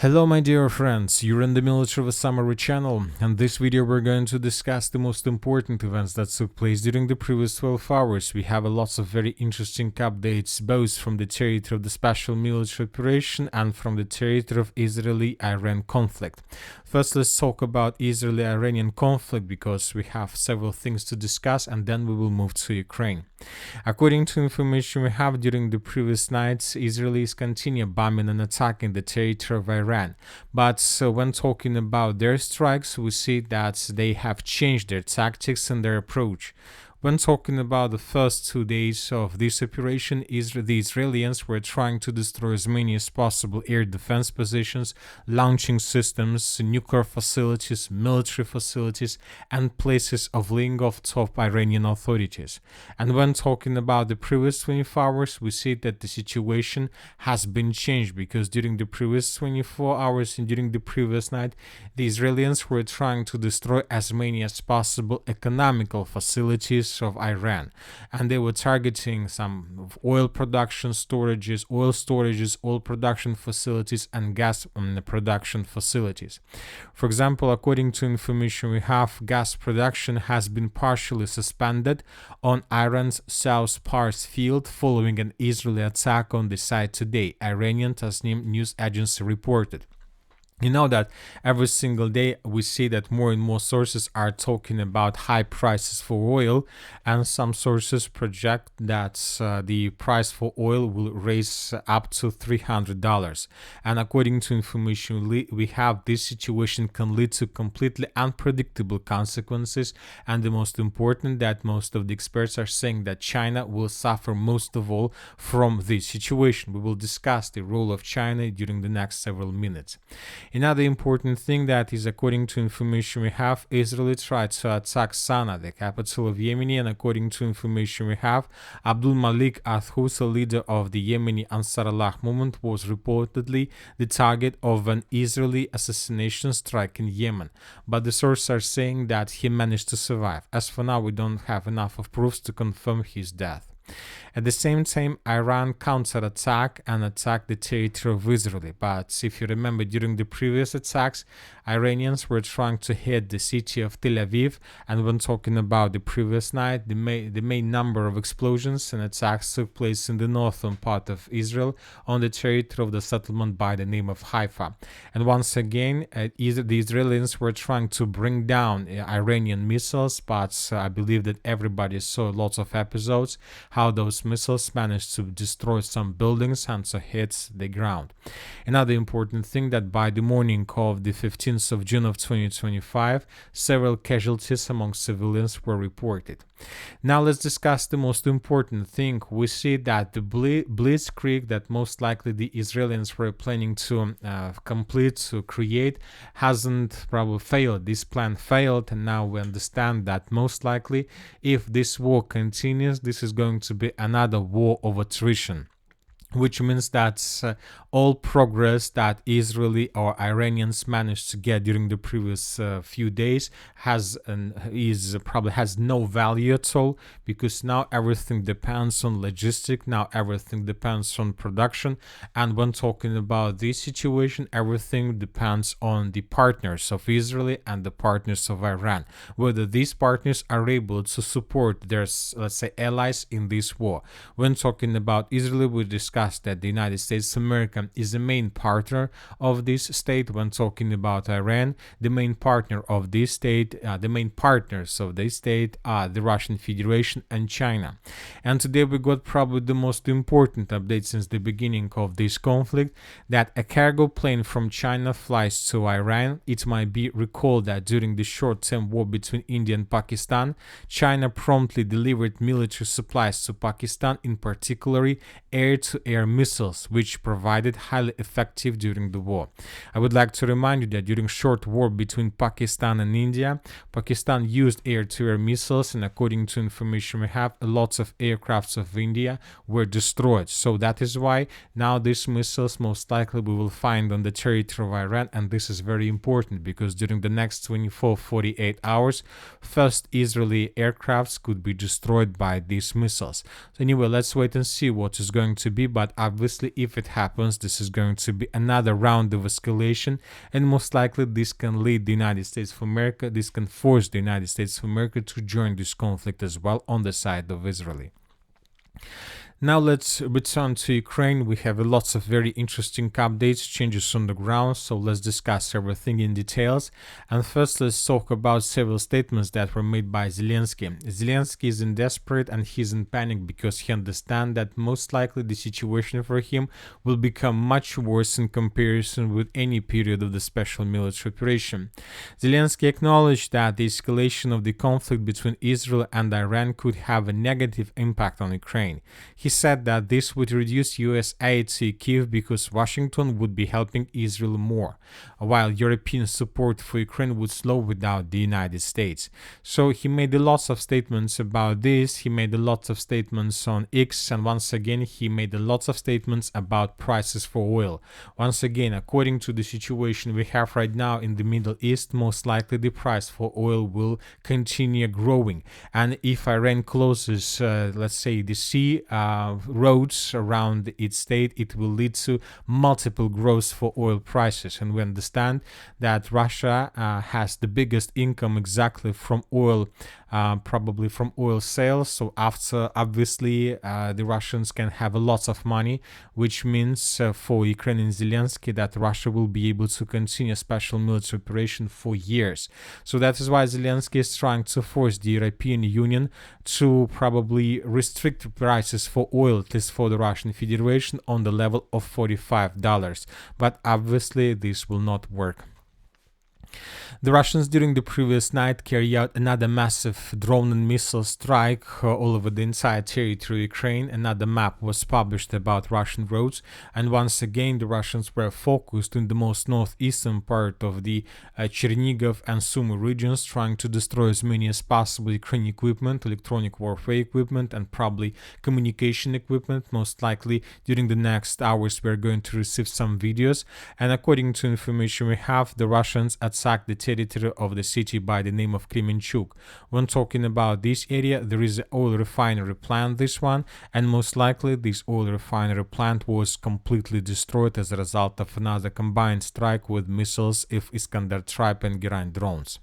Hello my dear friends, you're in the Military of a Summary channel, and this video we're going to discuss the most important events that took place during the previous 12 hours. We have lots of very interesting updates both from the territory of the special military operation and from the territory of Israeli-Iran conflict. First, let's talk about Israeli-Iranian conflict because we have several things to discuss, and then we will move to Ukraine. According to information we have during the previous nights, Israelis continue bombing and attacking the territory of Iran. But when talking about their strikes, we see that they have changed their tactics and their approach. When talking about the first 2 days of this operation, the Israelis were trying to destroy as many as possible air defense positions, launching systems, nuclear facilities, military facilities, and places of laying off top Iranian authorities. And when talking about the previous 24 hours, we see that the situation has been changed because during the previous 24 hours and during the previous night, the Israelis were trying to destroy as many as possible economical facilities of Iran, and they were targeting some oil production storages, oil production facilities, and gas production facilities. For example, according to information we have, gas production has been partially suspended on Iran's South Pars field following an Israeli attack on the site today, Iranian Tasnim news agency reported. You know that every single day we see that more and more sources are talking about high prices for oil, and some sources project that the price for oil will raise up to $300. And according to information we have, this situation can lead to completely unpredictable consequences, and the most important that most of the experts are saying that China will suffer most of all from this situation. We will discuss the role of China during the next several minutes. Another important thing that is, according to information we have, Israel tried to attack Sana'a, the capital of Yemen, and according to information we have, Abdul Malik al-Houthi, leader of the Yemeni Ansar Allah movement, was reportedly the target of an Israeli assassination strike in Yemen, but the sources are saying that he managed to survive. As for now, we don't have enough of proofs to confirm his death. At the same time, Iran counterattacked and attacked the territory of Israel. But if you remember, during the previous attacks, Iranians were trying to hit the city of Tel Aviv. And when talking about the previous night, the main number of explosions and attacks took place in the northern part of Israel on the territory of the settlement by the name of Haifa. And once again, the Israelis were trying to bring down Iranian missiles, but I believe that everybody saw lots of episodes how those missiles managed to destroy some buildings and to hit the ground. Another important thing that by the morning of the 15th of June of 2025, several casualties among civilians were reported. Now let's discuss the most important thing. We see that the blitzkrieg that most likely the Israelis were planning to create hasn't probably failed. This plan failed, and now we understand that most likely if this war continues, this is going to be another war of attrition, which means that all progress that Israeli or Iranians managed to get during the previous few days probably has no value at all, because now everything depends on logistics, now everything depends on production, and when talking about this situation, everything depends on the partners of Israel and the partners of Iran, whether these partners are able to support their, let's say, allies in this war. When talking about Israel, we discussed that the United States of America is the main partner of this state. When talking about Iran, the main partner of this state, the main partners of this state are the Russian Federation and China. And today we got probably the most important update since the beginning of this conflict, that a cargo plane from China flies to Iran. It might be recalled that during the short-term war between India and Pakistan, China promptly delivered military supplies to Pakistan, in particular air-to-air missiles, which provided highly effective during the war. I would like to remind you that during short war between Pakistan and India, Pakistan used air-to-air missiles, and according to information we have, lots of aircrafts of India were destroyed. So that is why now these missiles most likely we will find on the territory of Iran, and this is very important because during the next 24-48 hours, first Israeli aircrafts could be destroyed by these missiles. So anyway, let's wait and see what is going to be, but obviously if it happens, this is going to be another round of escalation, and most likely this can lead the United States of America, this can force the United States of America to join this conflict as well on the side of Israel. Now let's return to Ukraine. We have lots of very interesting updates, changes on the ground, so let's discuss everything in details. And first, let's talk about several statements that were made by Zilinski. Zilinski is in desperate and he's in panic because he understands that most likely the situation for him will become much worse in comparison with any period of the special military operation. Zilinski acknowledged that the escalation of the conflict between Israel and Iran could have a negative impact on Ukraine. He said that this would reduce US aid to Kyiv because Washington would be helping Israel more, while European support for Ukraine would slow without the United States. So he made a lot of statements about this. He made a lot of statements on X, and once again he made a lot of statements about prices for oil. Once again, according to the situation we have right now in the Middle East, most likely the price for oil will continue growing, and if Iran closes let's say the sea roads around its state, it will lead to multiple growth for oil prices. And we understand that Russia has the biggest income exactly from oil, probably from oil sales. So after, obviously, the Russians can have a lot of money, which means for Ukrainian Zelensky that Russia will be able to continue a special military operation for years. So that is why Zelensky is trying to force the European Union to probably restrict prices for oil, at least for the Russian Federation, on the level of $45. But obviously this will not work. The Russians during the previous night carried out another massive drone and missile strike all over the entire territory of Ukraine. Another map was published about Russian roads, and once again the Russians were focused in the most northeastern part of the Chernihiv and Sumy regions, trying to destroy as many as possible Ukrainian equipment, electronic warfare equipment, and probably communication equipment. Most likely during the next hours we're going to receive some videos, and according to information we have, the Russians attacked the territory of the city by the name of Kremenchuk. When talking about this area, there is an oil refinery plant, this one, and most likely this oil refinery plant was completely destroyed as a result of another combined strike with missiles of Iskander type and Geran drones.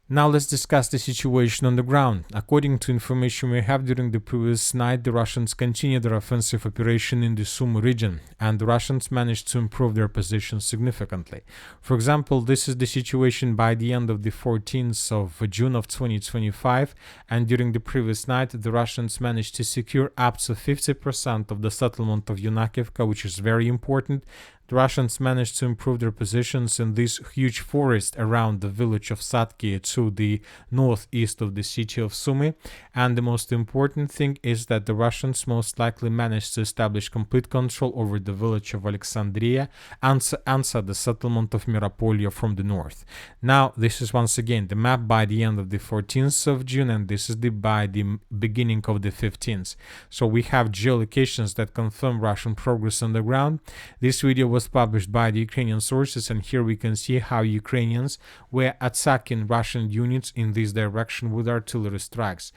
Now let's discuss the situation on the ground. According to information we have, during the previous night, the Russians continued their offensive operation in the Sumy region, and the Russians managed to improve their position significantly. For example, this is the situation by the end of the 14th of June of 2025, and during the previous night, the Russians managed to secure up to 50% of the settlement of Yunakivka, which is very important. The Russians managed to improve their positions in this huge forest around the village of Satki to the northeast of the city of Sumy. And the most important thing is that the Russians most likely managed to establish complete control over the village of Alexandria and answer the settlement of Miropolye from the north. Now, this is once again the map by the end of the 14th of June, and this is by the beginning of the 15th. So we have geolocations that confirm Russian progress on the ground. This video was published by the Ukrainian sources, and here we can see how Ukrainians were attacking Russian units in this direction with artillery strikes.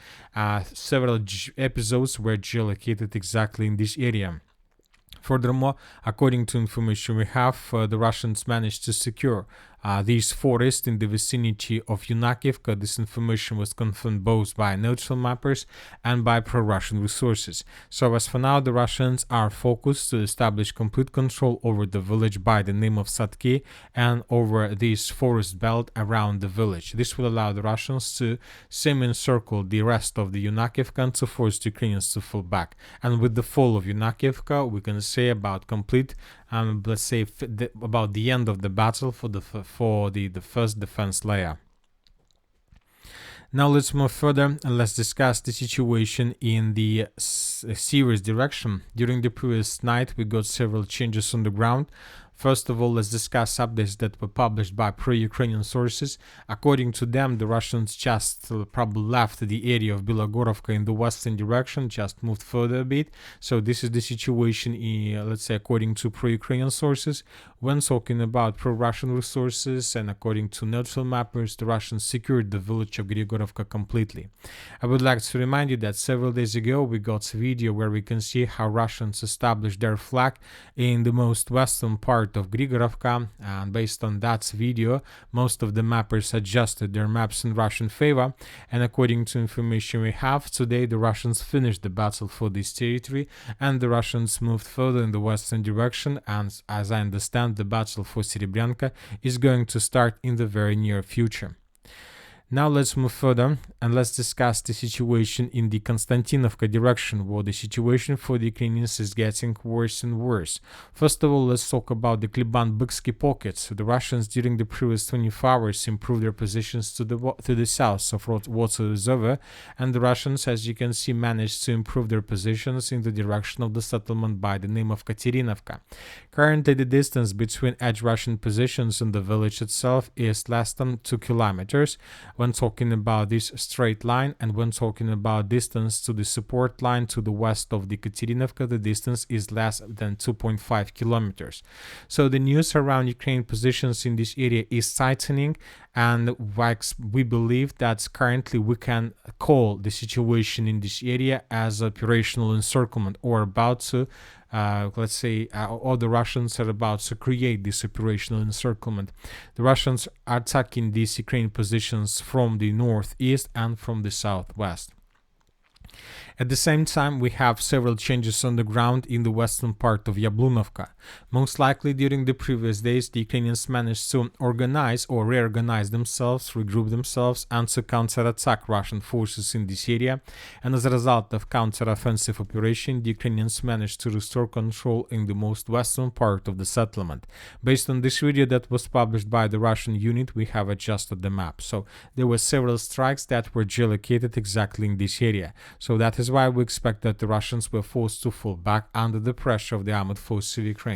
Several episodes were geolocated exactly in this area. Furthermore, according to information we have, the Russians managed to secure these forests in the vicinity of Yunakivka. This information was confirmed both by neutral mappers and by pro-Russian resources. So as for now, the Russians are focused to establish complete control over the village by the name of Satki and over this forest belt around the village. This will allow the Russians to semi-encircle the rest of the Yunakivka and to force the Ukrainians to fall back. And with the fall of Yunakivka, we can say about complete, let's say about the end of the battle for the first defense layer. Now let's move further and let's discuss the situation in the Syria's direction. During the previous night, we got several changes on the ground. First of all, let's discuss updates that were published by pro-Ukrainian sources. According to them, the Russians just probably left the area of Bilogorovka in the western direction, just moved further a bit. So this is the situation, let's say, according to pro-Ukrainian sources. When talking about pro-Russian resources and according to neutral mappers, the Russians secured the village of Grigorovka completely. I would like to remind you that several days ago we got a video where we can see how Russians established their flag in the most western part of Grigorovka, and based on that video, most of the mappers adjusted their maps in Russian favor, and according to information we have, today the Russians finished the battle for this territory, and the Russians moved further in the western direction, and as I understand, the battle for Serebryanka is going to start in the very near future. Now let's move further and let's discuss the situation in the Konstantinovka direction, where the situation for the Ukrainians is getting worse and worse. First of all, let's talk about the Kliban-Byksky pockets. The Russians during the previous 24 hours improved their positions to the south of water reservoir, and the Russians, as you can see, managed to improve their positions in the direction of the settlement by the name of Katerinovka. Currently, the distance between edge Russian positions and the village itself is less than 2 kilometers. When talking about this straight line and when talking about distance to the support line to the west of the Katerinovka, the distance is less than 2.5 kilometers. So the news around Ukraine positions in this area is tightening, and we believe that currently we can call the situation in this area as operational encirclement, or about to let's say, all the Russians are about to create this operational encirclement. The Russians are attacking these Ukrainian positions from the northeast and from the southwest. At the same time, we have several changes on the ground in the western part of Yablunovka. Most likely during the previous days, the Ukrainians managed to organize or reorganize themselves, regroup themselves, and to counterattack Russian forces in this area. And as a result of counter-offensive operation, the Ukrainians managed to restore control in the most western part of the settlement. Based on this video that was published by the Russian unit, we have adjusted the map. So there were several strikes that were geolocated exactly in this area. So that is why we expect that the Russians were forced to fall back under the pressure of the armed forces of Ukraine.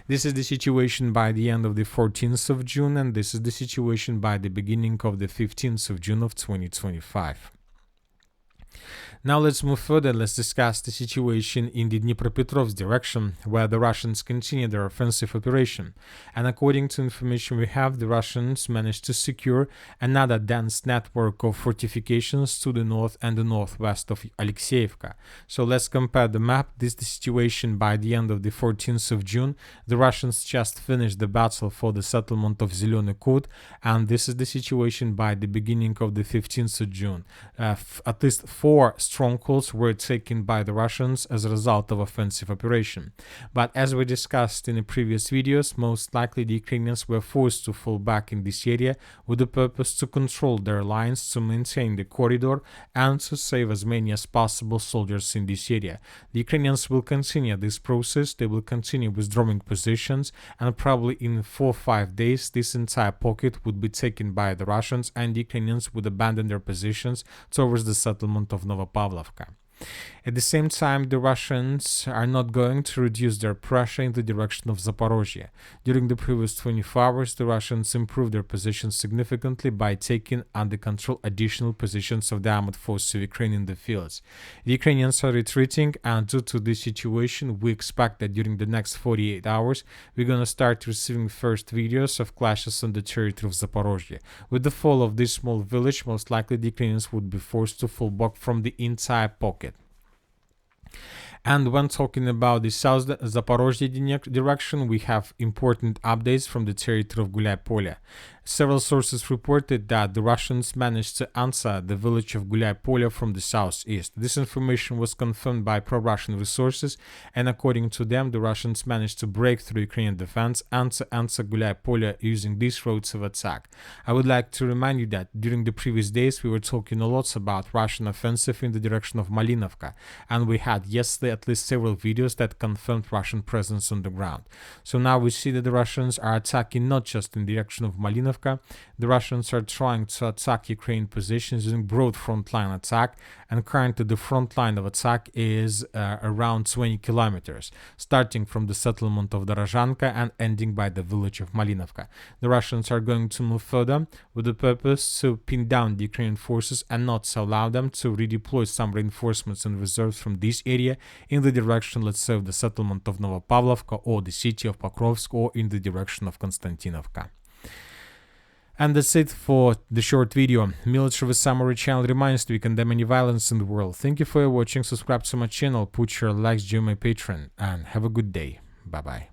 This is the situation by the end of the 14th of June, and this is the situation by the beginning of the 15th of June of 2025. Now let's move further. Let's discuss the situation in the Dnipropetrovsk direction, where the Russians continue their offensive operation. And according to information we have, the Russians managed to secure another dense network of fortifications to the north and the northwest of Alexeyevka. So let's compare the map. This is the situation by the end of the 14th of June. The Russians just finished the battle for the settlement of Zelený Kut, and this is the situation by the beginning of the 15th of June. At least 4 strongholds were taken by the Russians as a result of offensive operation. But as we discussed in the previous videos, most likely the Ukrainians were forced to fall back in this area with the purpose to control their lines, to maintain the corridor, and to save as many as possible soldiers in this area. The Ukrainians will continue this process. They will continue withdrawing positions, and probably in 4 or 5 days this entire pocket would be taken by the Russians, and the Ukrainians would abandon their positions towards the settlement of Novopavlovka. At the same time, the Russians are not going to reduce their pressure in the direction of Zaporozhye. During the previous 24 hours, the Russians improved their positions significantly by taking under control additional positions of the armed forces of Ukraine in the fields. The Ukrainians are retreating, and due to this situation, we expect that during the next 48 hours, we're going to start receiving first videos of clashes on the territory of Zaporozhye. With the fall of this small village, most likely the Ukrainians would be forced to fall back from the entire pocket. And when talking about the south Zaporozhye direction, we have important updates from the territory of Gulay-Polye. Several sources reported that the Russians managed to answer the village of Gulay-Polye from the southeast. This information was confirmed by pro-Russian resources, and according to them, the Russians managed to break through Ukrainian defense and to answer Gulay-Polye using these roads of attack. I would like to remind you that during the previous days, we were talking a lot about Russian offensive in the direction of Malinovka, and we had yesterday at least several videos that confirmed Russian presence on the ground. So now we see that the Russians are attacking not just in the direction of Malinovka. The Russians are trying to attack Ukraine positions using broad frontline attack, and currently the front line of attack is around 20 kilometers, starting from the settlement of Dorozhanka and ending by the village of Malinovka. The Russians are going to move further with the purpose to pin down the Ukrainian forces and not to allow them to redeploy some reinforcements and reserves from this area in the direction, let's say, of the settlement of Novopavlovka or the city of Pokrovsk, or in the direction of Konstantinovka. And that's it for the short video. Military with Summary channel reminds you, we condemn any violence in the world. Thank you for watching, subscribe to my channel, put your likes, join my Patreon, and have a good day. Bye bye.